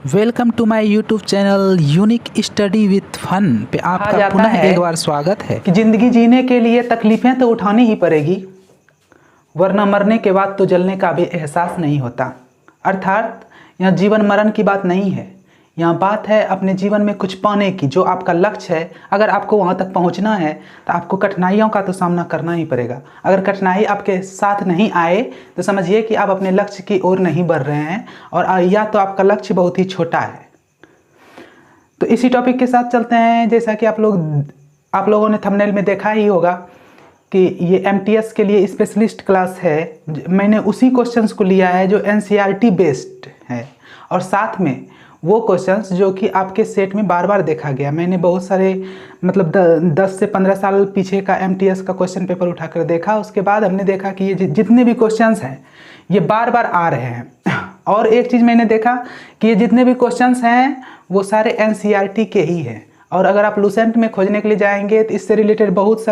Welcome to my YouTube channel unique study with fun पे आपका पुनः एक बार स्वागत है कि ज़िंदगी जीने के लिए तकलीफ़ें तो उठानी ही पड़ेगी, वरना मरने के बाद तो जलने का भी एहसास नहीं होता। अर्थात यहाँ जीवन मरण की बात नहीं है, यहाँ बात है अपने जीवन में कुछ पाने की। जो आपका लक्ष्य है, अगर आपको वहाँ तक पहुँचना है तो आपको कठिनाइयों का तो सामना करना ही पड़ेगा। अगर कठिनाई आपके साथ नहीं आए तो समझिए कि आप अपने लक्ष्य की ओर नहीं बढ़ रहे हैं, और या तो आपका लक्ष्य बहुत ही छोटा है। तो इसी टॉपिक के साथ चलते हैं। जैसा कि आप लोगों ने थंबनेल में देखा ही होगा कि ये MTS के लिए स्पेशलिस्ट क्लास है। मैंने उसी क्वेश्चंस को लिया है जो NCERT बेस्ड है, और साथ में वो क्वेश्चंस जो कि आपके सेट में बार बार देखा गया। मैंने बहुत सारे 10 से 15 साल पीछे का MTS का क्वेश्चन पेपर उठाकर देखा। उसके बाद हमने देखा कि ये जितने भी क्वेश्चंस हैं ये बार बार आ रहे हैं। और एक चीज़ मैंने देखा कि ये जितने भी क्वेश्चंस हैं वो सारे NCERT के ही हैं। और अगर आप लूसेंट में खोजने के लिए जाएंगे तो इससे रिलेटेड बहुत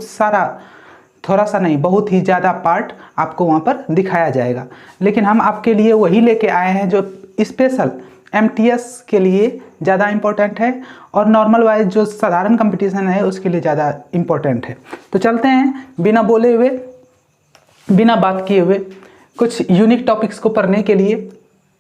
सारा, थोड़ा सा नहीं, बहुत ही ज़्यादा पार्ट आपको वहाँ पर दिखाया जाएगा। लेकिन हम आपके लिए वही लेके आए हैं जो स्पेशल MTS के लिए ज़्यादा इम्पोर्टेंट है, और नॉर्मल वाइज जो साधारण कंपटीशन है उसके लिए ज़्यादा इम्पोर्टेंट है। तो चलते हैं बिना बोले हुए, बिना बात किए हुए कुछ यूनिक टॉपिक्स को पढ़ने के लिए।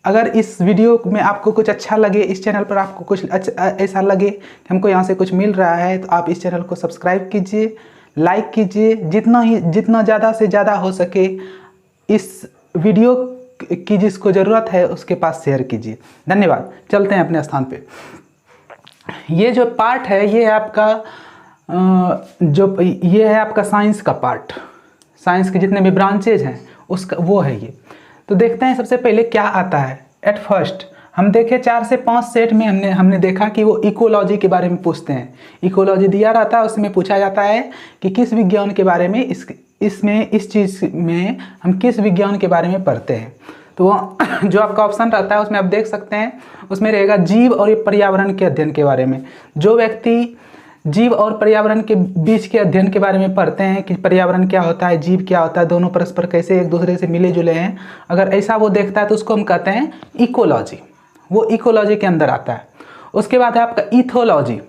अगर इस वीडियो में आपको कुछ अच्छा लगे, इस चैनल पर आपको कुछ ऐसा लगे कि हमको यहाँ से कुछ मिल रहा है, तो आप इस चैनल को सब्सक्राइब कीजिए, लाइक कीजिए, जितना ज़्यादा से ज़्यादा हो सके इस वीडियो की जिसको ज़रूरत है उसके पास शेयर कीजिए। धन्यवाद। चलते हैं अपने स्थान पे। ये जो पार्ट है ये है आपका साइंस का पार्ट। साइंस के जितने भी ब्रांचेज हैं उसका वो है ये। तो देखते हैं सबसे पहले क्या आता है। एट फर्स्ट हम देखें 4 से 5 सेट में हमने देखा कि वो इकोलॉजी के बारे में पूछते हैं। इकोलॉजी दिया रहता है, उसमें पूछा जाता है कि किस विज्ञान के बारे में इस चीज़ में हम किस विज्ञान के बारे में पढ़ते हैं। तो जो आपका ऑप्शन रहता है उसमें आप देख सकते हैं, उसमें रहेगा जीव और पर्यावरण के अध्ययन के बारे में। जो व्यक्ति जीव और पर्यावरण के बीच के अध्ययन के बारे में पढ़ते हैं कि पर्यावरण क्या होता है, जीव क्या होता है, दोनों परस्पर कैसे एक दूसरे से मिले जुले हैं, अगर ऐसा वो देखता है तो उसको हम कहते हैं इकोलॉजी। वो इकोलॉजी के अंदर आता है। उसके बाद है आपका इथोलॉजी।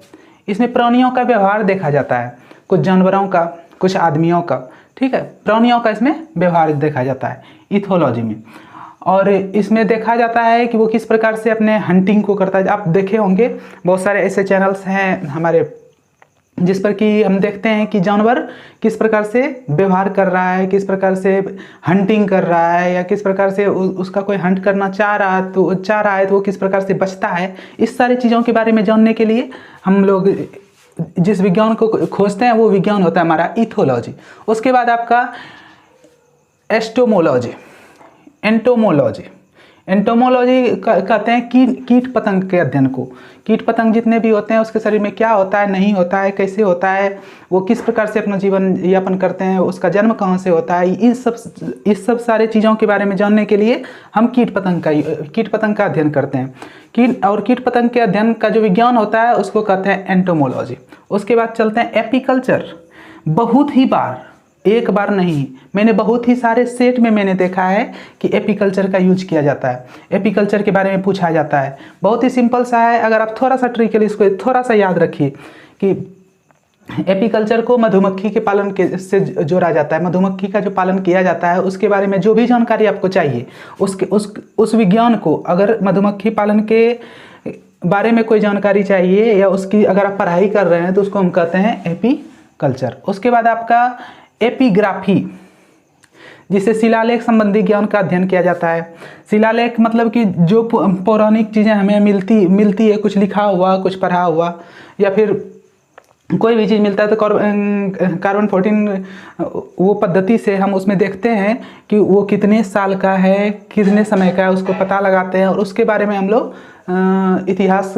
इसमें प्राणियों का व्यवहार देखा जाता है, कुछ जानवरों का, कुछ आदमियों का, ठीक है, प्राणियों का इसमें व्यवहार देखा जाता है इथोलॉजी में। और इसमें देखा जाता है कि वो किस प्रकार से अपने हंटिंग को करता है। आप देखे होंगे बहुत सारे ऐसे चैनल्स हैं हमारे जिस पर कि हम देखते हैं कि जानवर किस प्रकार से व्यवहार कर रहा है, किस प्रकार से हंटिंग कर रहा है, या किस प्रकार से उसका कोई हंट करना चाह रहा है तो वो किस प्रकार से बचता है। इस सारी चीज़ों के बारे में जानने के लिए हम लोग जिस विज्ञान को खोजते हैं वो विज्ञान होता है हमारा इथोलॉजी। उसके बाद आपका एंटोमोलॉजी कहते हैं कीट पतंग के अध्ययन को। कीट पतंग जितने भी होते हैं उसके शरीर में क्या होता है, नहीं होता है, कैसे होता है, वो किस प्रकार से अपना जीवन यापन करते हैं, उसका जन्म कहाँ से होता है, इस सब सारे चीज़ों के बारे में जानने के लिए हम कीट पतंग का अध्ययन करते हैं। कीट पतंग के अध्ययन का जो विज्ञान होता है उसको कहते हैं एंटोमोलॉजी। उसके बाद चलते हैं एपीकल्चर। बहुत ही बार, एक बार नहीं, मैंने बहुत ही सारे सेट में मैंने देखा है कि एपीकल्चर का यूज किया जाता है। एपीकल्चर के बारे में पूछा जाता है। बहुत ही सिंपल सा है, अगर आप थोड़ा सा ट्रिकली इसको थोड़ा सा याद रखिए कि एपीकल्चर को मधुमक्खी के पालन से जोड़ा जाता है। मधुमक्खी का जो पालन किया जाता है उसके बारे में जो भी जानकारी आपको चाहिए उस विज्ञान को, अगर मधुमक्खी पालन के बारे में कोई जानकारी चाहिए या उसकी अगर आप पढ़ाई कर रहे हैं तो उसको हम कहते हैं एपीकल्चर। उसके बाद आपका एपिग्राफी, जिसे शिलालेख संबंधी ज्ञान का अध्ययन किया जाता है। शिलालेख मतलब कि जो पौराणिक चीज़ें हमें मिलती है, कुछ लिखा हुआ, कुछ पढ़ा हुआ, या फिर कोई भी चीज़ मिलता है तो कार्बन 14 वो पद्धति से हम उसमें देखते हैं कि वो कितने साल का है, कितने समय का है, उसको पता लगाते हैं, और उसके बारे में हम लोग इतिहास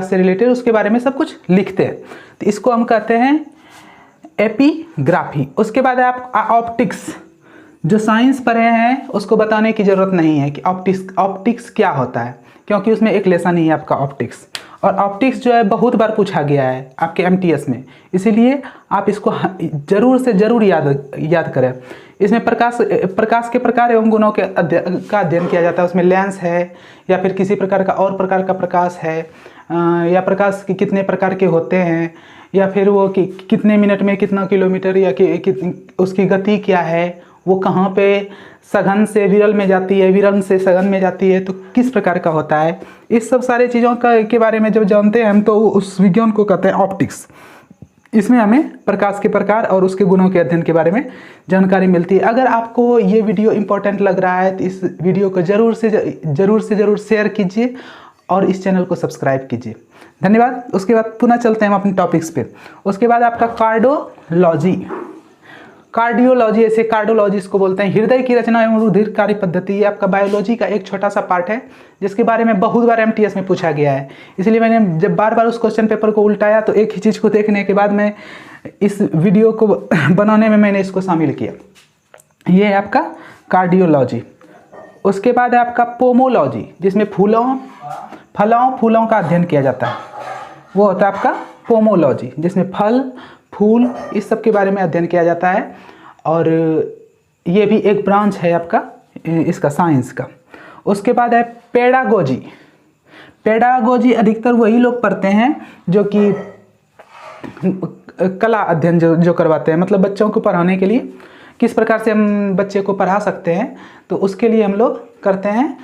से रिलेटेड उसके बारे में सब कुछ लिखते हैं। तो इसको हम कहते हैं एपिग्राफी। उसके बाद आप ऑप्टिक्स, जो साइंस पढ़े हैं उसको बताने की ज़रूरत नहीं है कि ऑप्टिक्स क्या होता है, क्योंकि उसमें एक लेसन ही है आपका ऑप्टिक्स। और ऑप्टिक्स जो है बहुत बार पूछा गया है आपके एमटीएस में, इसीलिए आप इसको ज़रूर से ज़रूर याद करें। इसमें प्रकाश के प्रकार एवं गुणों का अध्ययन किया जाता है। उसमें लेंस है या फिर किसी प्रकार का और प्रकार का प्रकाश है, या प्रकाश के कितने प्रकार के होते हैं, या फिर वो कितने मिनट में कितना किलोमीटर, या उसकी गति क्या है, वो कहाँ पे सघन से विरल में जाती है, विरल से सघन में जाती है, तो किस प्रकार का होता है। इस सब सारे चीज़ों के बारे में जब जानते हैं हम तो उस विज्ञान को कहते हैं ऑप्टिक्स। इसमें हमें प्रकाश के प्रकार और उसके गुणों के अध्ययन के बारे में जानकारी मिलती है। अगर आपको ये वीडियो इम्पोर्टेंट लग रहा है तो इस वीडियो को ज़रूर से ज़रूर शेयर कीजिए और इस चैनल को सब्सक्राइब कीजिए। धन्यवाद। उसके बाद पुनः चलते हैं हम अपने टॉपिक्स पे। उसके बाद आपका कार्डियोलॉजी, ऐसे कार्डियोलॉजी इसको बोलते हैं, हृदय की रचना एवं रुधिर कार्य पद्धति। ये आपका बायोलॉजी का एक छोटा सा पार्ट है जिसके बारे में बहुत बार एमटीएस में पूछा गया है। इसलिए मैंने जब बार बार उस क्वेश्चन पेपर को उल्टाया तो एक ही चीज़ को देखने के बाद मैं इस वीडियो को बनाने में मैंने इसको शामिल किया। ये है आपका कार्डियोलॉजी। उसके बाद है आपका पोमोलॉजी, जिसमें फूलों का अध्ययन किया जाता है। वो होता है आपका पोमोलॉजी, जिसमें फल फूल इस सब के बारे में अध्ययन किया जाता है। और ये भी एक ब्रांच है आपका इसका साइंस का। उसके बाद है पेडागोजी अधिकतर वही लोग पढ़ते हैं जो कि कला अध्ययन जो करवाते हैं, मतलब बच्चों को पढ़ाने के लिए किस प्रकार से हम बच्चे को पढ़ा सकते हैं, तो उसके लिए हम लोग करते हैं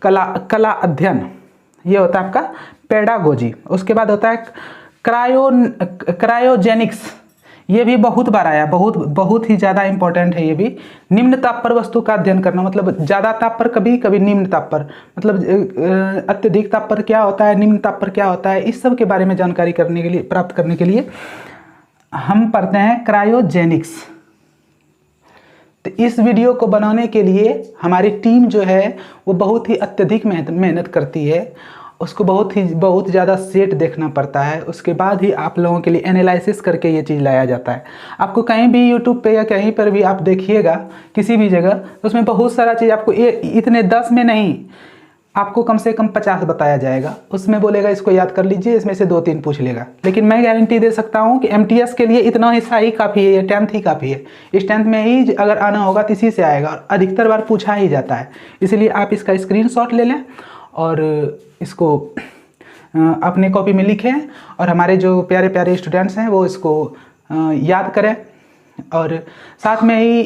कला अध्ययन। ये होता है आपका पेडागोजी। उसके बाद होता है क्रायोजेनिक्स। ये भी बहुत बार आया, बहुत ही ज़्यादा इंपॉर्टेंट है। ये भी निम्न ताप पर वस्तु का अध्ययन करना, मतलब ज़्यादा ताप पर, कभी कभी निम्न ताप पर, मतलब अत्यधिक ताप पर क्या होता है, निम्न ताप पर क्या होता है, इस सब के बारे में जानकारी प्राप्त करने के लिए हम पढ़ते हैं क्रायोजेनिक्स। तो इस वीडियो को बनाने के लिए हमारी टीम जो है वो बहुत ही अत्यधिक मेहनत करती है। उसको बहुत ज़्यादा सेट देखना पड़ता है, उसके बाद ही आप लोगों के लिए एनालिसिस करके ये चीज़ लाया जाता है। आपको कहीं भी यूट्यूब पे या कहीं पर भी आप देखिएगा किसी भी जगह, तो उसमें बहुत सारा चीज़ आपको इतने 10 में नहीं, आपको कम से कम 50 बताया जाएगा। उसमें बोलेगा इसको याद कर लीजिए, इसमें से 2-3 पूछ लेगा। लेकिन मैं गारंटी दे सकता हूँ कि एमटीएस के लिए इतना हिस्सा ही काफ़ी है, ये 10th ही काफ़ी है। इस 10th में ही अगर आना होगा तो इसी से आएगा, और अधिकतर बार पूछा ही जाता है। इसलिए आप इसका स्क्रीनशॉट ले लें और इसको अपने कॉपी में लिखें, और हमारे जो प्यारे प्यारे स्टूडेंट्स हैं वो इसको याद करें, और साथ में ही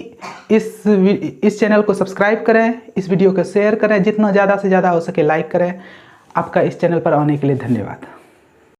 इस चैनल को सब्सक्राइब करें, इस वीडियो को शेयर करें, जितना ज़्यादा से ज़्यादा हो सके लाइक करें। आपका इस चैनल पर आने के लिए धन्यवाद।